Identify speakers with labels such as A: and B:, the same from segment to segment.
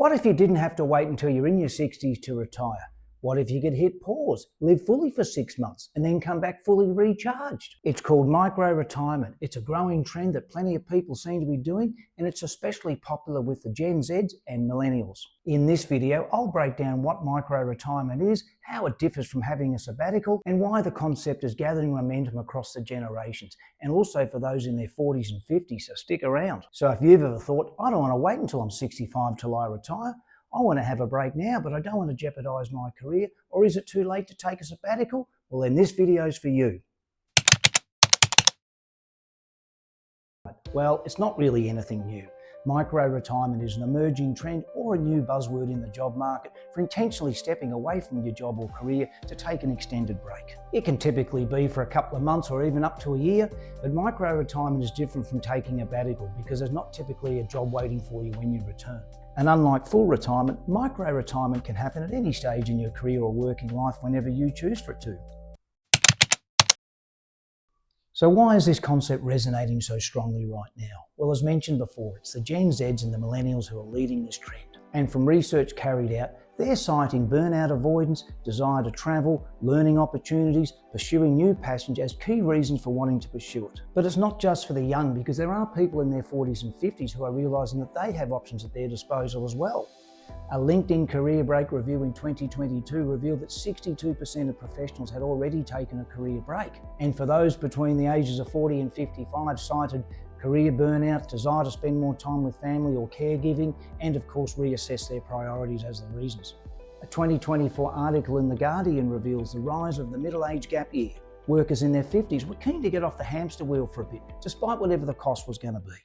A: What if you didn't have to wait until you're in your 60s to retire? What if you could hit pause, live fully for 6 months, and then come back fully recharged? It's called micro-retirement. It's a growing trend that plenty of people seem to be doing, and it's especially popular with the Gen Z and Millennials. In this video, I'll break down what micro-retirement is, how it differs from having a sabbatical, and why the concept is gathering momentum across the generations, and also for those in their 40s and 50s, so stick around. So if you've ever thought, I don't want to wait until I'm 65 till I retire, I want to have a break now, but I don't want to jeopardise my career, or is it too late to take a sabbatical? Well, then this video's for you. Well, it's not really anything new. Micro-retirement is an emerging trend or a new buzzword in the job market for intentionally stepping away from your job or career to take an extended break. It can typically be for a couple of months or even up to a year, but micro-retirement is different from taking a sabbatical because there's not typically a job waiting for you when you return. And unlike full retirement, micro-retirement can happen at any stage in your career or working life whenever you choose for it to. So why is this concept resonating so strongly right now? Well, as mentioned before, it's the Gen Zs and the Millennials who are leading this trend. And from research carried out, they're citing burnout avoidance, desire to travel, learning opportunities, pursuing new passions as key reasons for wanting to pursue it. But it's not just for the young, because there are people in their 40s and 50s who are realising that they have options at their disposal as well. A LinkedIn career break review in 2022 revealed that 62% of professionals had already taken a career break. And for those between the ages of 40 and 55 cited career burnout, desire to spend more time with family or caregiving, and of course reassess their priorities as the reasons. A 2024 article in The Guardian reveals the rise of the middle-age gap year. Workers in their 50s were keen to get off the hamster wheel for a bit, despite whatever the cost was going to be.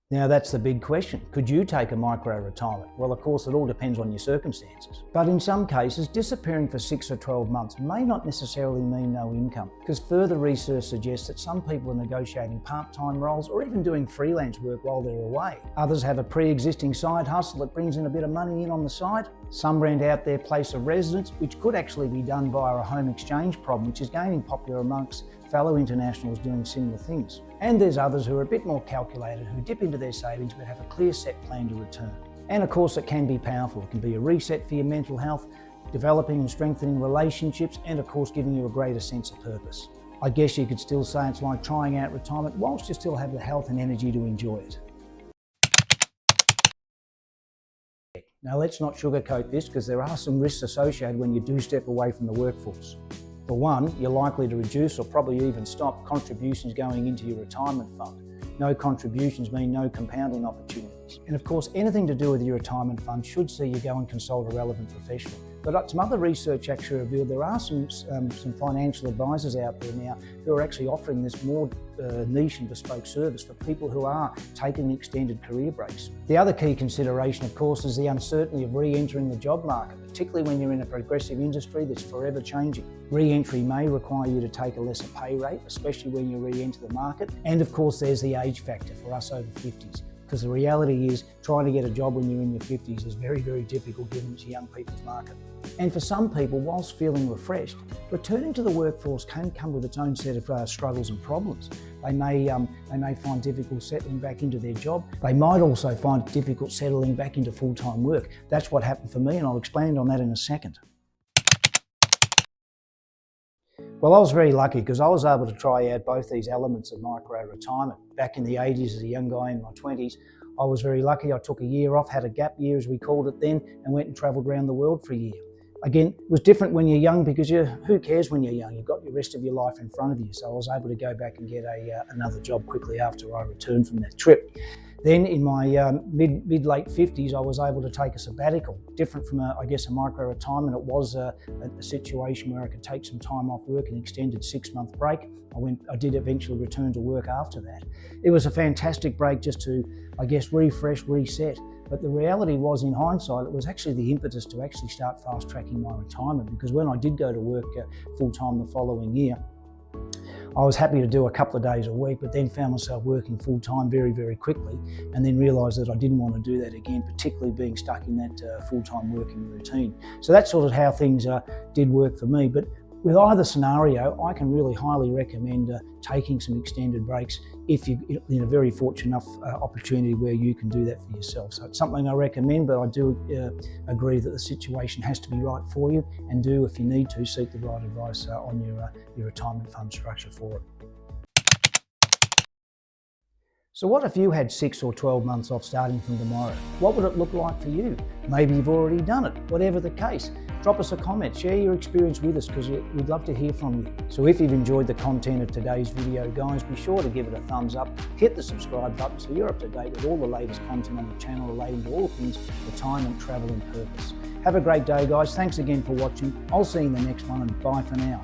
A: Now that's the big question. Could you take a micro-retirement? Well, of course, it all depends on your circumstances. But in some cases, disappearing for 6 or 12 months may not necessarily mean no income, because further research suggests that some people are negotiating part-time roles or even doing freelance work while they're away. Others have a pre-existing side hustle that brings in a bit of money in on the side. Some rent out their place of residence, which could actually be done via a home exchange problem, which is gaining popular amongst fellow internationals doing similar things. And there's others who are a bit more calculated, who dip into their savings but have a clear set plan to return. And of course it can be powerful. It can be a reset for your mental health, developing and strengthening relationships, and of course giving you a greater sense of purpose. I guess you could still say it's like trying out retirement whilst you still have the health and energy to enjoy it. Now let's not sugarcoat this, because there are some risks associated when you do step away from the workforce. For one, you're likely to reduce or probably even stop contributions going into your retirement fund. No contributions mean no compounding opportunities. And of course, anything to do with your retirement fund should see you go and consult a relevant professional. But some other research actually revealed there are some financial advisors out there now who are actually offering this more niche and bespoke service for people who are taking extended career breaks. The other key consideration, of course, is the uncertainty of re-entering the job market, particularly when you're in a progressive industry that's forever changing. Re-entry may require you to take a lesser pay rate, especially when you re-enter the market. And of course, there's the age factor for us over 50s. Because the reality is, trying to get a job when you're in your 50s is very, very difficult given it's a young people's market. And for some people, whilst feeling refreshed, returning to the workforce can come with its own set of struggles and problems. They may find difficult settling back into their job. They might also find it difficult settling back into full-time work. That's what happened for me, and I'll expand on that in a second. Well, I was very lucky because I was able to try out both these elements of micro-retirement. Back in the 80s, as a young guy in my 20s, I was very lucky. I took a year off, had a gap year as we called it then, and went and travelled around the world for a year. Again, it was different when you're young because who cares when you're young? You've got the rest of your life in front of you. So I was able to go back and get another job quickly after I returned from that trip. Then in my mid-late 50s, I was able to take a sabbatical. Different from, I guess, a micro-retirement. It was a situation where I could take some time off work, an extended 6-month break. I did eventually return to work after that. It was a fantastic break just to, I guess, refresh, reset. But the reality was, in hindsight, it was actually the impetus to actually start fast-tracking my retirement, because when I did go to work full-time the following year, I was happy to do a couple of days a week, but then found myself working full-time very, very quickly, and then realised that I didn't want to do that again, particularly being stuck in that full-time working routine. So that's sort of how things did work for me. But With either scenario, I can really highly recommend taking some extended breaks if you're in a very fortunate enough opportunity where you can do that for yourself. So it's something I recommend, but I do agree that the situation has to be right for you, and do, if you need to, seek the right advice on your retirement fund structure for it. So what if you had 6 or 12 months off starting from tomorrow? What would it look like for you? Maybe you've already done it. Whatever the case, drop us a comment, share your experience with us, because we'd love to hear from you. So if you've enjoyed the content of today's video, guys, be sure to give it a thumbs up, hit the subscribe button so you're up to date with all the latest content on the channel relating to all things retirement, travel and purpose. Have a great day, guys. Thanks again for watching. I'll see you in the next one, and bye for now.